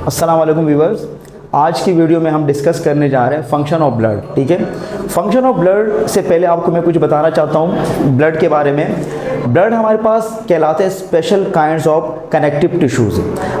अस्सलाम वालेकुम व्यूअर्स। आज की वीडियो में हम डिस्कस करने जा रहे हैं फंक्शन ऑफ ब्लड। ठीक है, फंक्शन ऑफ ब्लड से पहले आपको मैं कुछ बताना चाहता हूँ ब्लड के बारे में। ब्लड हमारे पास कहलाते हैं special kinds of connective tissues.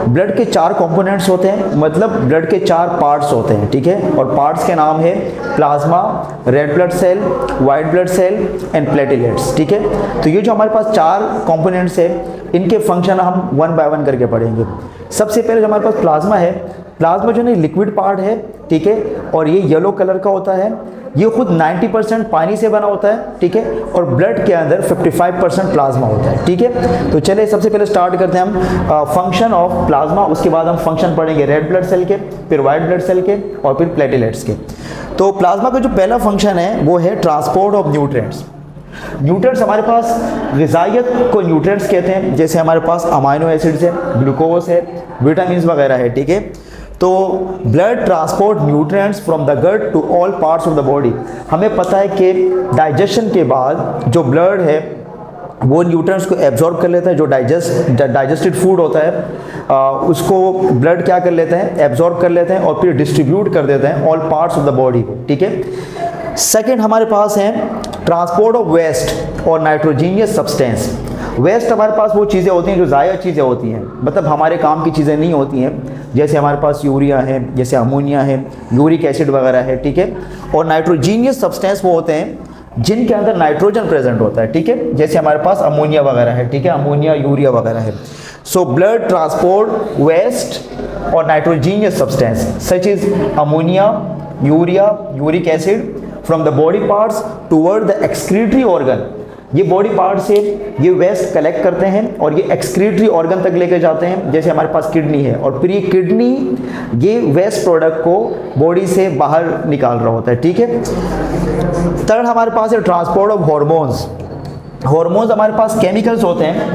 Blood के 4 कंपोनेंट्स होते हैं, मतलब ब्लड के 4 पार्ट्स होते हैं। ठीक है, और पार्ट्स के नाम है plasma, red blood cell, white blood cell and platelets. ठीक है, तो ये जो हमारे पास 4 कंपोनेंट्स है, इनके फंक्शन हम 1 बाय 1 करके पढ़ेंगे। सबसे पहले जो हमारे पास प्लाज्मा है, प्लाज्मा जो है लिक्विड पार्ट है। ठीक है, और ये येलो कलर का होता है। ये खुद 90% पानी से बना होता है। ठीक है, और ब्लड के अंदर 55% प्लाज्मा होता है। ठीक है, तो चलिए सबसे पहले स्टार्ट करते हैं हम फंक्शन ऑफ प्लाज्मा। उसके बाद हम फंक्शन पढ़ेंगे रेड ब्लड सेल के, फिर वाइट ब्लड सेल के और फिर प्लेटलेट्स के। तो प्लाज्मा का जो पहला फंक्शन है वो है ट्रांसपोर्ट ऑफ न्यूट्रिएंट्स। न्यूट्रिएंट्स हमारे पास ग़िज़ाइयत को न्यूट्रिएंट्स कहते हैं, जैसे हमारे पास अमाइनो एसिड्स है, ग्लूकोज है, विटामिन वगैरह है। ठीक है, तो blood transport nutrients from the gut to all parts of the body. हमें पता है कि डाइजेशन के बाद जो ब्लड है वो न्यूट्रिएंट्स को एब्जॉर्ब कर लेता है। जो डाइजेस्टेड फूड होता है उसको ब्लड क्या कर लेते हैं, एब्जॉर्ब कर लेते हैं और फिर डिस्ट्रीब्यूट कर देते हैं all parts of the body को। ठीक है, सेकेंड हमारे पास है ट्रांसपोर्ट ऑफ वेस्ट और नाइट्रोजीनियस सब्सटेंस। वेस्ट हमारे पास वो चीज़ें होती हैं जो ज़ाया चीज़ें होती हैं, मतलब हमारे काम की चीज़ें नहीं होती हैं, जैसे हमारे पास यूरिया है, जैसे अमोनिया है, यूरिक एसिड वगैरह है। ठीक है, और नाइट्रोजीनियस सब्सटेंस वो होते हैं जिनके अंदर नाइट्रोजन प्रेजेंट होता है। ठीक है, जैसे हमारे पास अमोनिया वगैरह है। ठीक है, अमोनिया, यूरिया वगैरह है। सो ब्लड ट्रांसपोर्ट वेस्ट और nitrogenous substance such is ammonia, urea, uric acid from the body parts toward the excretory organ. ये बॉडी पार्ट से ये वेस्ट कलेक्ट करते हैं और ये एक्सक्रीटरी ऑर्गन तक लेके जाते हैं, जैसे हमारे पास किडनी है, और फिर ये किडनी ये वेस्ट प्रोडक्ट को बॉडी से बाहर निकाल रहा होता है। ठीक है, थर्ड हमारे पास है ट्रांसपोर्ट ऑफ हॉर्मोन्स। हॉर्मोन्स हमारे पास केमिकल्स होते हैं,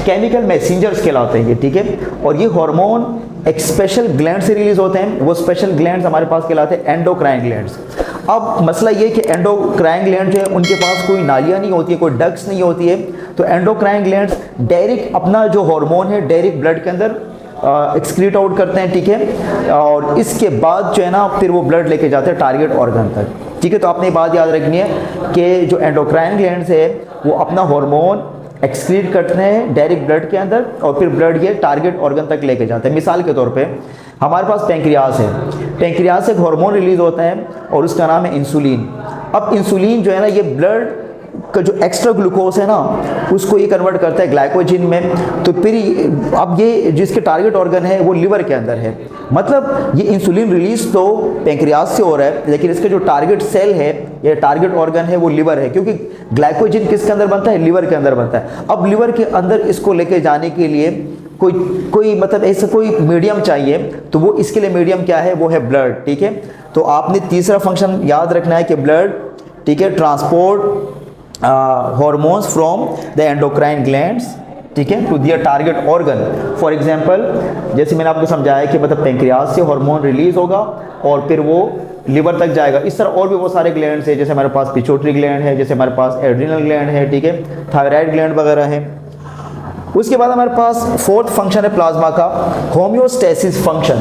केमिकल मैसेंजर्स कहलाते हैं ये। ठीक है, और ये हार्मोन एक स्पेशल ग्लैंड से रिलीज होते हैं। वो स्पेशल ग्लैंड्स हमारे पास कहलाते हैं एंडोक्राइन ग्लैंड्स। अब मसला ये कि एंडोक्राइन ग्लैंड जो है उनके पास कोई नालियाँ नहीं होती है, कोई डक्ट्स नहीं होती है, तो एंडोक्राइन ग्लैंड्स डायरेक्ट अपना जो हार्मोन है डायरेक्ट ब्लड के अंदर एक्सक्रीट आउट करते हैं। ठीक है, और इसके बाद जो है ना फिर वो ब्लड लेके जाते हैं टारगेट ऑर्गन तक। ठीक है, तो आपने बात याद रखनी है कि जो एंडोक्राइन ग्लैंड्स है वो अपना हार्मोन एक्सक्रीट करते हैं डायरेक्ट ब्लड के अंदर और फिर ब्लड ये टारगेट ऑर्गन तक लेके जाते हैं। मिसाल के तौर पे हमारे पास पेंक्रियास है, पेंक्रियास से एक हार्मोन रिलीज होता है और उसका नाम है इंसुलिन। अब इंसुलिन जो है ना ये ब्लड का जो एक्स्ट्रा ग्लूकोज है ना उसको ये कन्वर्ट करता है ग्लाइकोजन में। तो फिर अब ये जिसके टारगेट ऑर्गन है वो लिवर के अंदर है, मतलब ये इंसुलिन रिलीज तो पेंक्रियास से हो रहा है, लेकिन इसके जो टारगेट सेल है या टारगेट ऑर्गन है वो लिवर है, क्योंकि ग्लाइकोजन किसके अंदर बनता है, लिवर के अंदर बनता है। अब लिवर के अंदर इसको लेके जाने के लिए कोई मतलब ऐसा कोई मीडियम चाहिए, तो वो इसके लिए मीडियम क्या है, वो है ब्लड। ठीक है, तो आपने तीसरा फंक्शन याद रखना है कि ब्लड, ठीक है, transport hormones from the endocrine glands, ठीक है, to their target organ. For example जैसे मैंने आपको समझाया कि मतलब पेंक्रियास से हार्मोन रिलीज होगा और फिर वो लिवर तक जाएगा। इस तरह और भी बहुत सारे ग्लैंड्स है, जैसे हमारे पास पिट्यूटरी ग्लैंड है, जैसे हमारे पास एड्रिनल ग्लैंड है, ठीक है, थायराइड ग्लैंड वगैरह है। उसके बाद हमारे पास फोर्थ फंक्शन है प्लाज्मा का, होम्योस्टेसिस फंक्शन।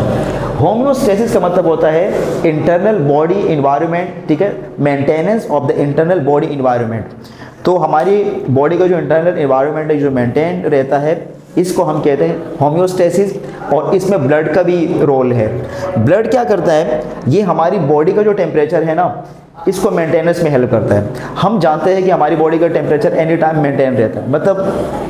होम्योस्टेसिस का मतलब होता है इंटरनल बॉडी इन्वायरमेंट, ठीक है, maintenance of the internal body environment. तो हमारी बॉडी का जो इंटरनल इन्वायरमेंट है जो मेंटेन रहता है इसको हम कहते हैं होम्योस्टेसिस, और इसमें ब्लड का भी रोल है। ब्लड क्या करता है, ये हमारी बॉडी का जो टेम्परेचर है ना इसको मेंटेनेंस में हेल्प करता है। हम जानते हैं कि हमारी बॉडी का टेम्परेचर एनी टाइम मेंटेन रहता है, मतलब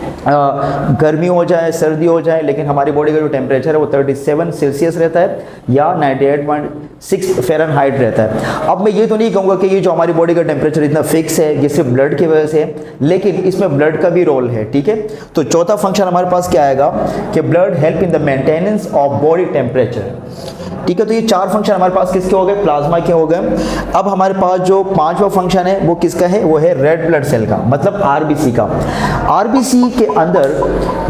गर्मी हो जाए सर्दी हो जाए, लेकिन हमारी बॉडी का जो टेम्परेचर है वो 37 सेल्सियस रहता है या 98.6 फ़ारेनहाइट रहता है। अब मैं ये तो नहीं कहूँगा कि ये जो हमारी बॉडी का टेम्परेचर इतना फिक्स है ये सिर्फ ब्लड की वजह से, लेकिन इसमें ब्लड का भी रोल है। ठीक है, तो चौथा फंक्शन हमारे पास क्या आएगा कि blood help in the maintenance of body temperature. ठीक है, तो ये 4 फंक्शन हमारे पास किसके हो गए, प्लाज्मा के हो गए। अब हमारे पास जो 5वां फंक्शन है वो किसका है, वो है रेड ब्लड सेल का, मतलब आरबीसी का। आरबीसी के अंदर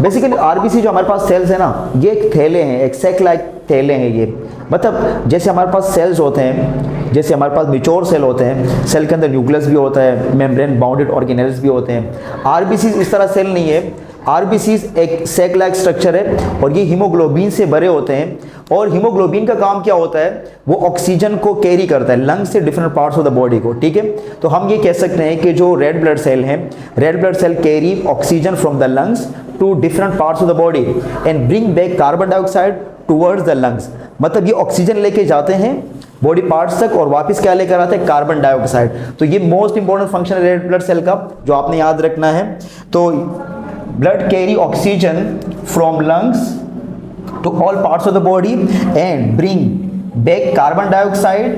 बेसिकली आरबीसी जो हमारे पास सेल्स है ना ये एक थैले हैं, एक सैक लाइक थैले हैं ये, मतलब जैसे हमारे पास सेल्स होते हैं, जैसे हमारे पास मैच्योर सेल होते हैं, सेल के अंदर न्यूक्लियस भी होता है, मेम्ब्रेन बाउंडेड ऑर्गेनेल्स भी होते हैं। आरबीसी इस तरह सेल नहीं है आरबीसीज एक सैक लाइक स्ट्रक्चर है और ये हीमोग्लोबिन से भरे होते हैं और हीमोग्लोबिन का काम क्या होता है, वो ऑक्सीजन को कैरी करता है लंग्स से different parts of the body को, ठीक है। तो हम ये कह सकते हैं कि जो रेड ब्लड सेल हैं, red blood cell carry oxygen from the lungs to different parts of the body and bring back carbon dioxide towards the lungs. मतलब ये ऑक्सीजन लेके जाते हैं बॉडी पार्ट्स तक और वापस क्या लेकर आते हैं, कार्बन डाइऑक्साइड। तो ये मोस्ट इंपॉर्टेंट फंक्शन है रेड ब्लड सेल का जो आपने याद रखना है। तो blood carry oxygen from lungs to all parts of the body and bring back carbon dioxide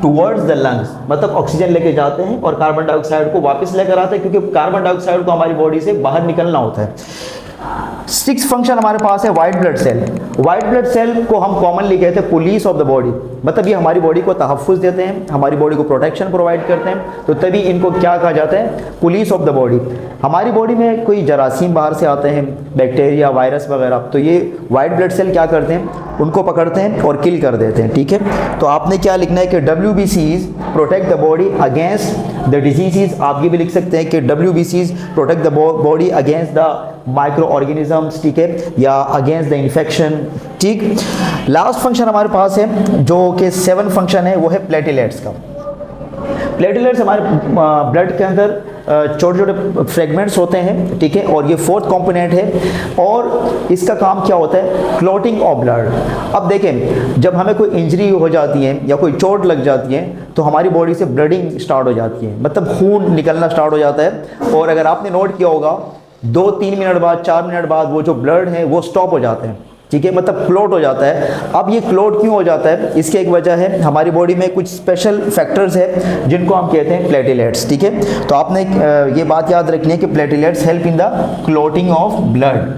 towards the lungs. मतलब ऑक्सीजन लेके जाते हैं और कार्बन डाइऑक्साइड को वापस लेकर आते हैं, क्योंकि कार्बन डाइऑक्साइड को हमारी बॉडी से बाहर निकलना होता है। 6 फंक्शन हमारे पास है white blood cell. White blood cell को हम कॉमनली कहते हैं पुलिस ऑफ द बॉडी। मतलब ये हमारी बॉडी को तहफ़्फ़ुज़ देते हैं, हमारी बॉडी को प्रोटेक्शन प्रोवाइड करते हैं, तो तभी इनको क्या कहा जाता है, पुलिस ऑफ द बॉडी। हमारी बॉडी में कोई जरासीम बाहर से आते हैं, बैक्टीरिया, वायरस वगैरह, तो ये वाइट ब्लड सेल क्या करते हैं, उनको पकड़ते हैं और किल कर देते हैं, ठीक है। तो आपने क्या लिखना है कि WBCs protect the body against the disease. आप ये भी लिख सकते हैं कि WBCs protect the body against the micro organisms, ठीक है, या अगेंस्ट द इन्फेक्शन, ठीक। लास्ट फंक्शन हमारे पास है जो कि 7 फंक्शन है, वो है प्लेटलेट्स का। प्लेटलेट्स हमारे ब्लड के अंदर छोटे छोटे फ्रेगमेंट्स होते हैं, ठीक है, और ये 4th कंपोनेंट है और इसका काम क्या होता है, क्लॉटिंग ऑफ ब्लड। अब देखें, जब हमें कोई इंजरी हो जाती है या कोई चोट लग जाती है तो हमारी बॉडी से ब्लडिंग स्टार्ट हो जाती है, मतलब खून निकलना स्टार्ट हो जाता है। और अगर आपने नोट किया होगा 2-3 मिनट बाद, 4 मिनट बाद वो जो ब्लड है वो स्टॉप हो जाते हैं, ठीक है, मतलब क्लोट हो जाता है। अब ये क्लोट क्यों हो जाता है, इसकी एक वजह है हमारी बॉडी में कुछ स्पेशल फैक्टर्स है जिनको हम कहते हैं प्लेटलेट्स, ठीक है। तो आपने ये बात याद रखनी है कि platelets help in the clotting of blood,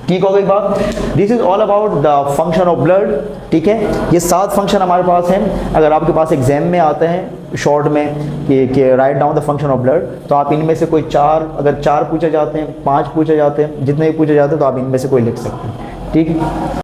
ठीक हो गई बात। This is all about the function of blood, ठीक है। ये 7 फंक्शन हमारे पास हैं। अगर आपके पास एग्जाम में आते हैं शॉर्ट में कि write down the function of blood, तो आप इनमें से कोई 4, अगर 4 पूछे जाते हैं, 5 पूछे जाते हैं, जितने भी पूछे जाते हैं तो आप इनमें से कोई लिख सकते हैं, ठीक है।